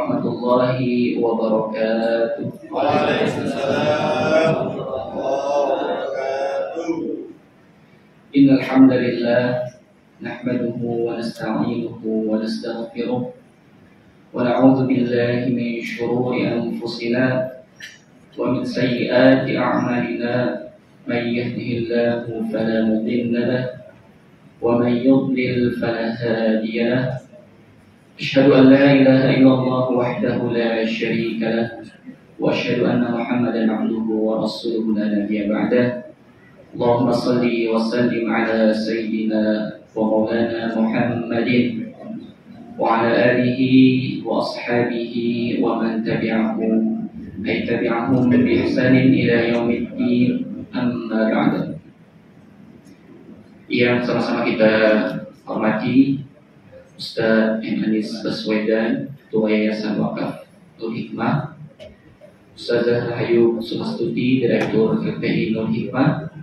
warahmatullahi wabarakatuh. Waalaikumsalam warahmatullahi wabarakatuh. Innal hamdalillah nahmaduhu wa nasta'inuhu wa nastaghfiruh wa na'udzu billahi min shururi anfusina wa min sayyiati a'malina. من يهده الله فلا مضل له ومن يضلل فلا هادي له أشهد أن لا إله إلا الله وحده لا شريك له وأشهد أن محمدا عبده ورسوله لا نبي بعده اللهم صل وسلم على سيدنا ومولانا محمد وعلى آله وأصحابه ومن تبعهم بإحسان إلى يوم الدين. Amma ba'da. Yang sama-sama kita hormati Ustaz Anis Baswedan, Ketua Yayasan Wakaf Nur Hikmah, Ustazah Rahayu Sumastuti, Direktur FPI Nur Hikmah,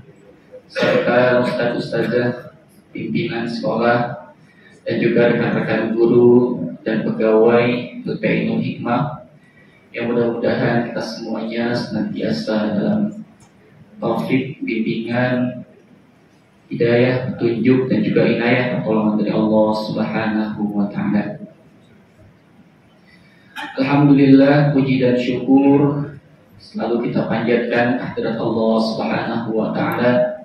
serta Ustaz-Ustazah pimpinan sekolah dan juga rekan-rekan guru dan pegawai FPI Nur Hikmah, yang mudah-mudahan kita semuanya senantiasa dalam taufik, bimbingan, hidayah, petunjuk dan juga inayah pertolongan dari Allah Subhanahu wa taala. Alhamdulillah, puji dan syukur selalu kita panjatkan kehadirat Allah Subhanahu wa taala.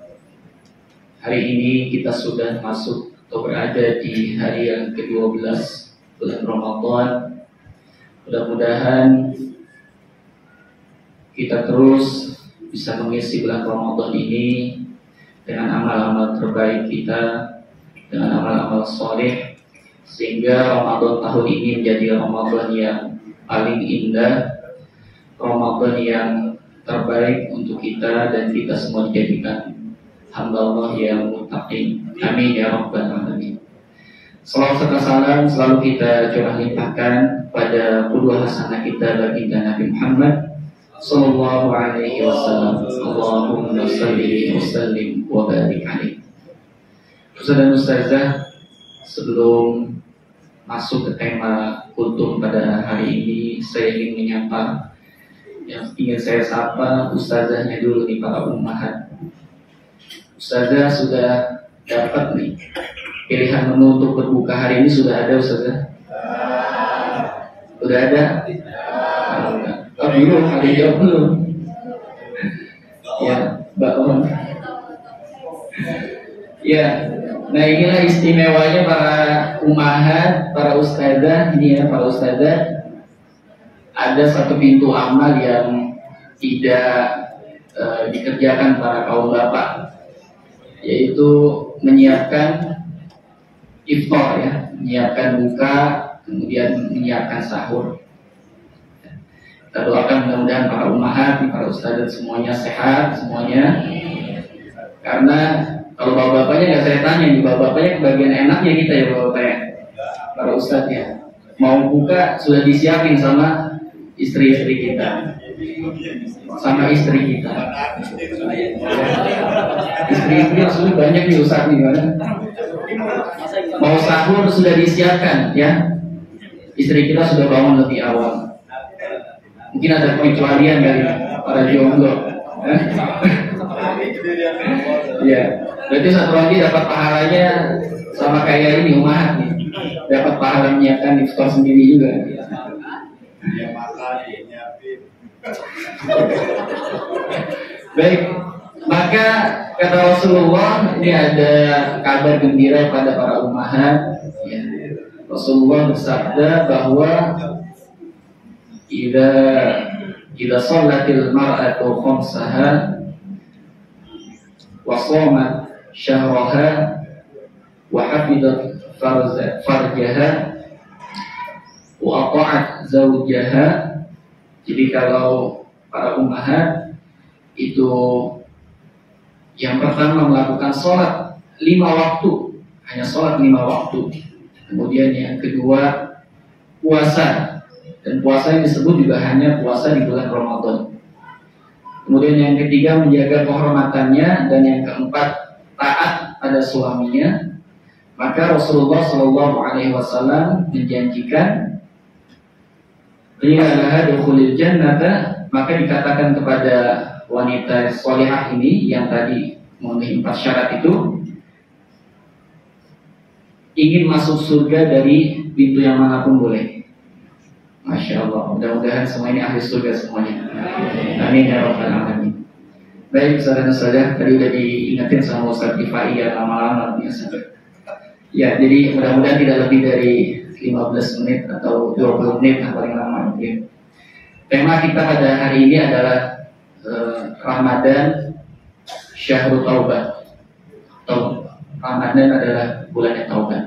Hari ini kita sudah masuk atau berada di hari yang ke-12 bulan Ramadan. Mudah-mudahan kita terus bisa mengisi bulan Ramadan ini dengan amal-amal terbaik kita, dengan amal-amal soleh, sehingga Ramadan tahun ini menjadi Ramadan yang paling indah, Ramadan yang terbaik untuk kita dan kita semua dijadikan hamba Allah yang muttaqin. Amin ya rabbal alamin. Salawat serta salam selalu kita curah limpahkan pada qudwah hasanah kita baginda Nabi Muhammad sallallahu alaihi wasallam. Allahumma shalli wa sallim wa barik alaihi. Ustaz dan Ustazah, sebelum masuk ke tema kultum pada hari ini, saya ingin menyapa, yang ingin saya sapa Ustazahnya dulu nih, para ummahat. Ustazah sudah dapat nih pilihan menu untuk berbuka hari ini, sudah ada Ustazah? Sudah ada? Belum, ada jawab belum? Ya, Mbak Om. Ya, nah inilah istimewanya para ummahat, para ustazah. Ini ya para ustazah, ada satu pintu amal yang tidak dikerjakan para kaum bapak, yaitu menyiapkan iftar ya, menyiapkan buka, kemudian menyiapkan sahur. Kita doakan mudah-mudahan para ummahat, para ustadzah semuanya sehat semuanya. Karena kalau bapak-bapaknya nggak saya tanya, nih bapak-bapaknya kebagian enaknya kita ya bapak-bapaknya, para ustadznya. Mau buka sudah disiapin sama istri-istri kita, sama istri kita. Istri-istri maksudnya banyak nih ustadz nih, kan? Mau sahur sudah disiapkan ya. Istri kita sudah bangun lebih awal. Mungkin ada kecualian dari para jomblo. Ya, berarti satu lagi dapat pahalanya sama kayak ini umat nih. Dapat pahala menyiapkan iftar sendiri juga. Ya maka nyiapin. Baik, maka kata Rasulullah, ini ada kabar gembira pada para ummahat. Ya. Rasulullah bersabda bahwa Idza sholatil mar'atu khamsaha wa shamat syahraha wa hafidat farjaha wa ata'at zawjaha. Jadi kalau para ummahat itu yang pertama melakukan sholat 5 waktu, hanya sholat 5 waktu. Kemudian yang kedua puasa, dan puasa yang disebut juga hanya puasa di bulan Ramadan. Kemudian yang ketiga menjaga kehormatannya, dan yang keempat taat pada suaminya. Maka Rasulullah SAW menjanjikan qila laha dukhulil jannata, maka dikatakan kepada wanita salihah ini yang tadi memenuhi 4 syarat itu, ingin masuk surga dari pintu yang manapun boleh. Masya Allah, mudah-mudahan semua ini ahli surga semuanya. Amin ya rabbal alamin. Baik, saudara-saudara, tadi udah diingetin sama Ustaz Rifai ya, lama-lama biasa. Ya, jadi mudah-mudahan tidak lebih dari 15 menit atau 20 menit paling lama. Ya. Tema kita pada hari ini adalah Ramadan Syahrul Taubat. Ramadan adalah bulannya taubat.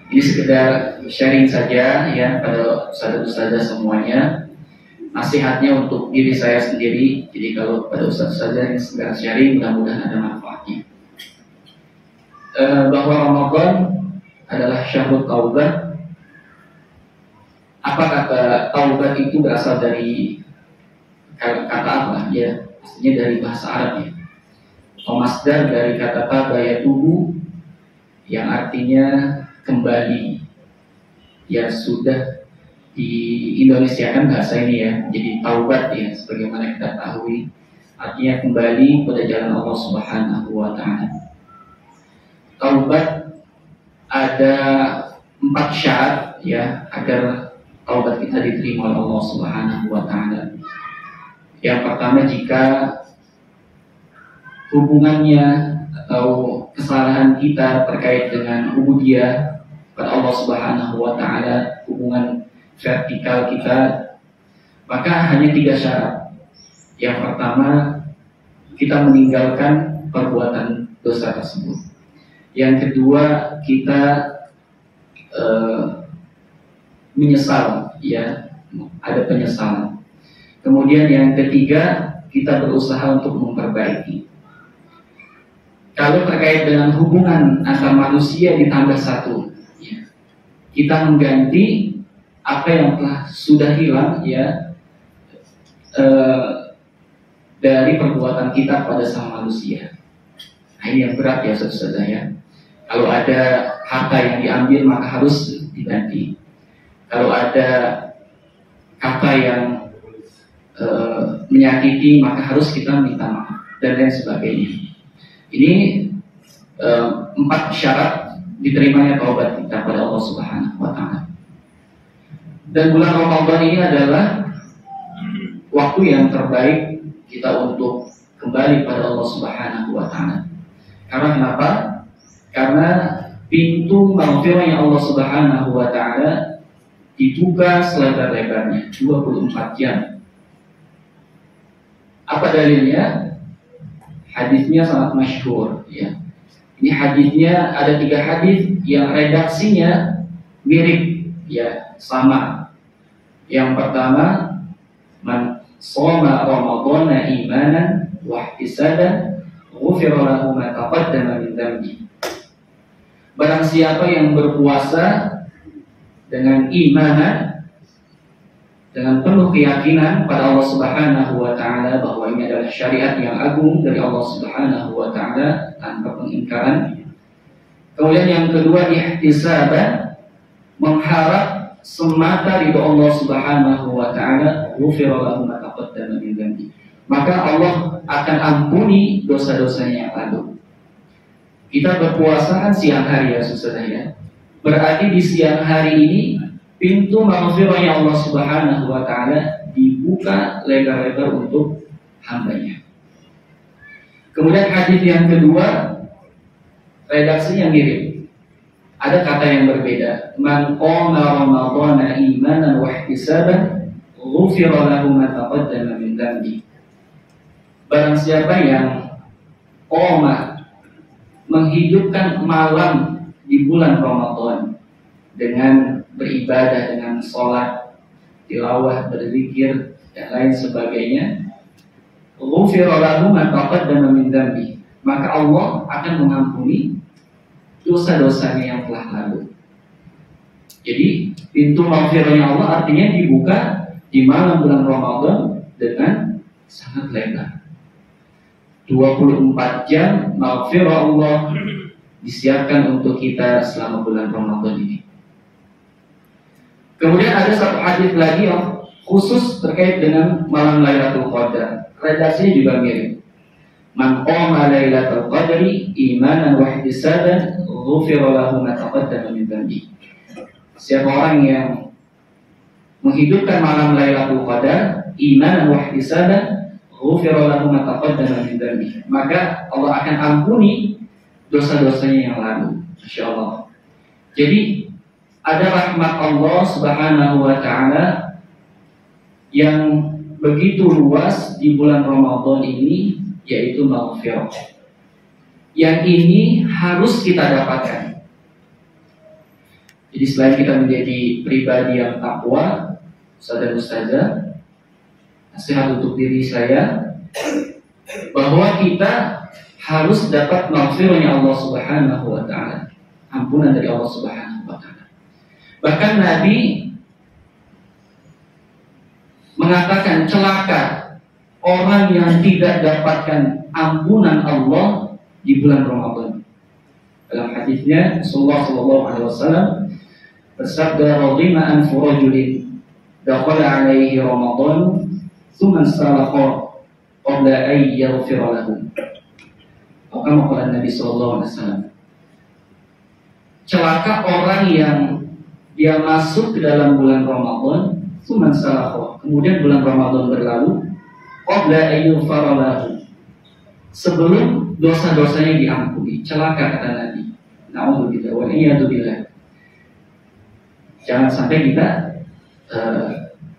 Ini sekedar sharing saja ya pada ustadzah semuanya. Nasihatnya untuk diri saya sendiri. Jadi kalau pada ustadzah yang sekedar sharing, mudah-mudahan ada manfaatnya. Bahwa Ramadan adalah Syahrul Taubat. Apa kata taubat itu berasal dari kata apa? Ya, pastinya dari bahasa Arab ya. Masdar dari kata taba yatubu yang artinya kembali. Ya sudah di Indonesia kan bahasa ini ya. Jadi taubat ya, sebagaimana kita ketahui artinya kembali pada jalan Allah Subhanahu wa taala. Taubat ada 4 syarat ya agar taubat kita diterima oleh Allah Subhanahu wa taala. Yang pertama, jika hubungannya atau kesalahan kita terkait dengan ubudiyah pada Allah Subhanahu wa taala, hubungan vertikal kita, maka hanya 3 syarat. Yang pertama, kita meninggalkan perbuatan dosa tersebut. Yang kedua, kita menyesal, ya, ada penyesalan. Kemudian yang ketiga, kita berusaha untuk memperbaiki. Kalau terkait dengan hubungan antar manusia ditambah 1, ya, kita mengganti apa yang telah sudah hilang, ya, dari perbuatan kita pada sama manusia. Nah, ini yang berat ya saudara ya. Kalau ada harta yang diambil maka harus diganti. Kalau ada kata yang menyakiti maka harus kita minta maaf dan lain sebagainya. Ini 4 syarat diterimanya taubat kita pada Allah Subhanahu wa taala. Dan bulan Ramadan ini adalah waktu yang terbaik kita untuk kembali pada Allah Subhanahu wa taala. Karena kenapa? Karena pintu maghfirahnya Allah Subhanahu wa taala dibuka selebar-lebarnya 24 jam. Apa dalilnya? Hadisnya sangat masyhur ya. Ini hadisnya ada 3 hadis yang redaksinya mirip ya, sama. Yang pertama, man shoma ramadhana imanan wa ihtisaban ghufira lahu ma taqaddama min dhanbi. Barang siapa yang berpuasa dengan imanan, dengan penuh keyakinan pada Allah Subhanahu wa taala bahwa ini adalah syariat yang agung dari Allah Subhanahu wa taala tanpa pengingkaran. Kemudian yang kedua, ihtisaban, mengharap semata ridho Allah Subhanahu wa taala, ghufira lahu ma taqaddama min dhanbi. Maka Allah akan ampuni dosa-dosanya yang lalu. Kita berpuasa kan siang hari ya saudara ya. Berarti di siang hari ini pintu maghfirahnya Allah Subhanahu wa taala dibuka lebar-lebar untuk hambanya. Kemudian hadis yang kedua redaksinya mirip. Ada kata yang berbeda. Man qama ramadhana imanan wa ihtisaban ghufira lahu ma taqaddama min dhanbi. Barang siapa yang qama, menghidupkan malam di bulan Ramadan dengan beribadah, dengan sholat, tilawah, berzikir dan lain sebagainya, ghufira lahu ma taqaddama min dhanbi, maka Allah akan mengampuni dosa-dosanya yang telah lalu. Jadi pintu maghfirahnya Allah artinya dibuka di malam bulan Ramadan dengan sangat lebar. 24 jam maghfirah Allah disiapkan untuk kita selama bulan Ramadan ini. Kemudian ada satu hadis lagi khusus terkait dengan malam Lailatul Qadar. Redaksinya juga mirip. Man qama Lailatul Qadri imanan wa ihtisaban ghufira lahu ma taqaddama min dhanbi. Siapa orang yang menghidupkan malam Lailatul Qadar imanan wa ihtisaban ghufira lahu ma taqaddama min dhanbi, maka Allah akan ampuni dosa-dosanya yang lalu. Insyaallah. Jadi ada rahmat Allah Subhanahu wa taala yang begitu luas di bulan Ramadan ini, yaitu maghfirah. Yang ini harus kita dapatkan. Jadi selain kita menjadi pribadi yang takwa, Ustaz dan Ustazah, nasihat untuk diri saya bahwa kita harus dapat maghfirahnya Allah Subhanahu wa taala, ampunan dari Allah Subhanahu wa taala. Bahkan Nabi mengatakan celaka orang yang tidak dapatkan ampunan Allah di bulan Ramadan. Dalam hadisnya Rasulullah sallallahu alaihi wasallam bersabda, "Radhima an furajulin dakhala alaihi Ramadan tsumma salakha qabla an yaghfira lahu." Kama qala Nabi sallallahu alaihi wasallam, celaka orang yang dia masuk ke dalam bulan Ramadan tsumma salakha, kemudian bulan Ramadan berlalu, qabla an yaghfira lahu, sebelum dosa-dosanya diampuni. Celaka, kata Nabi. Na'udzubillah wa iyadzubillah. Jangan sampai kita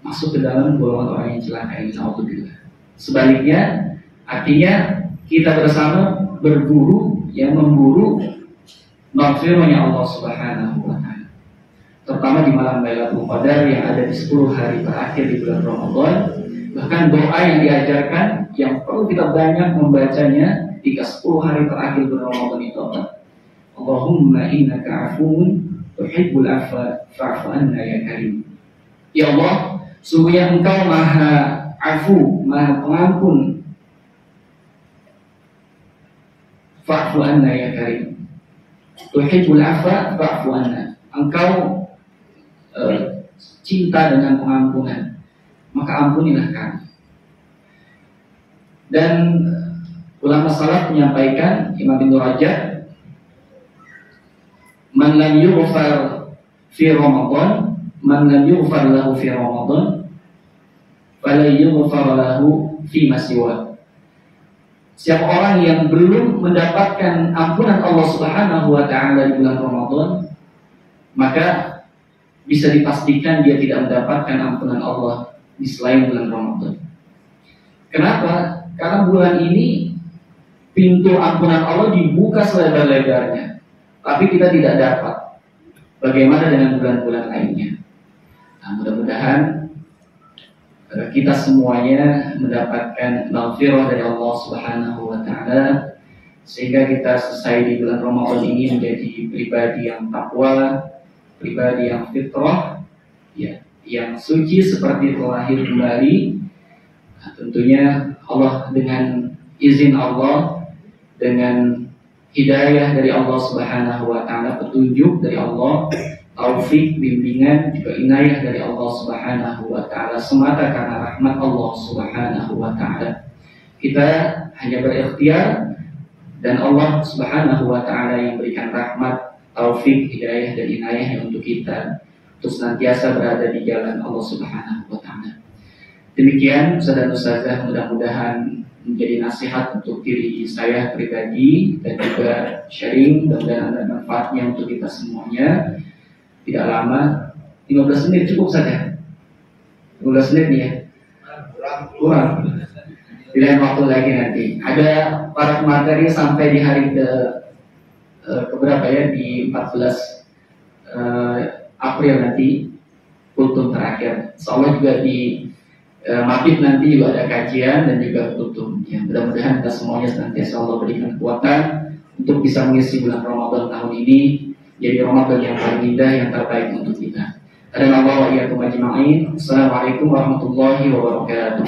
masuk ke dalam golongan orang yang celaka ini. Na'udzubillah. Sebaliknya, artinya kita bersama berburu, yang memburu maghfirahnya Allah Subhanahu wa taala. Terutama di malam Lailatul Qadar yang ada di 10 hari terakhir di bulan Ramadan. Bahkan doa yang diajarkan yang perlu kita banyak membacanya di 10 hari terakhir bulan Ramadan itu apa? Allahumma innaka afuun tuhibbul afwa fa'fu anna ya karim. Ya Allah, sungguhnya Engkau Maha Afu, Maha Pengampun. Fa'fu anna ya karim. Tuhibbul afwa fa'fu anna. Engkau cinta dengan pengampunan, maka ampunilah kami. Dan ulama salaf menyampaikan, Imam Ibnu Rajab, man lam yughfar fi Ramadan, man lam yughfar lahu fi Ramadan, fala yughfar lahu fi ma siwa. Siapa orang yang belum mendapatkan ampunan Allah Subhanahu wa taala di bulan Ramadan, maka bisa dipastikan dia tidak mendapatkan ampunan Allah di selain bulan Ramadan. Kenapa? Karena bulan ini pintu ampunan Allah dibuka selebar-lebarnya, tapi kita tidak dapat. Bagaimana dengan bulan-bulan lainnya? Nah, mudah-mudahan kita semuanya mendapatkan maghfirah dari Allah Subhanahu wa taala, sehingga kita selesai di bulan Ramadan ini menjadi pribadi yang takwa, pribadi yang fitrah, ya, yang suci seperti terlahir kembali. Nah, tentunya Allah dengan izin Allah, dengan hidayah dari Allah Subhanahu wa taala, petunjuk dari Allah, taufik, bimbingan, juga inayah dari Allah Subhanahu wa taala, semata karena rahmat Allah Subhanahu wa taala. Kita hanya berikhtiar dan Allah Subhanahu wa taala yang berikan rahmat, taufik, hidayah dan inayah untuk kita untuk senantiasa berada di jalan Allah Subhanahu wa taala. Demikian Ustaz dan Ustazah, mudah-mudahan menjadi nasihat untuk diri saya pribadi dan juga sharing, mudah-mudahan ada manfaatnya untuk kita semuanya. Tidak lama, 15 menit cukup saja. 15 menit nih ya. Kurang. Di lain waktu lagi nanti. Ada para materi sampai di hari keberapa ya, di 14 April nanti kultum terakhir. Insyaallah juga di Maghrib nanti juga ada kajian dan juga kultum. Ya, mudah-mudahan kita semuanya senantiasa Allah berikan kekuatan untuk bisa mengisi bulan Ramadan tahun ini jadi Ramadan yang paling indah, yang terbaik untuk kita. Assalamualaikum warahmatullahi wabarakatuh.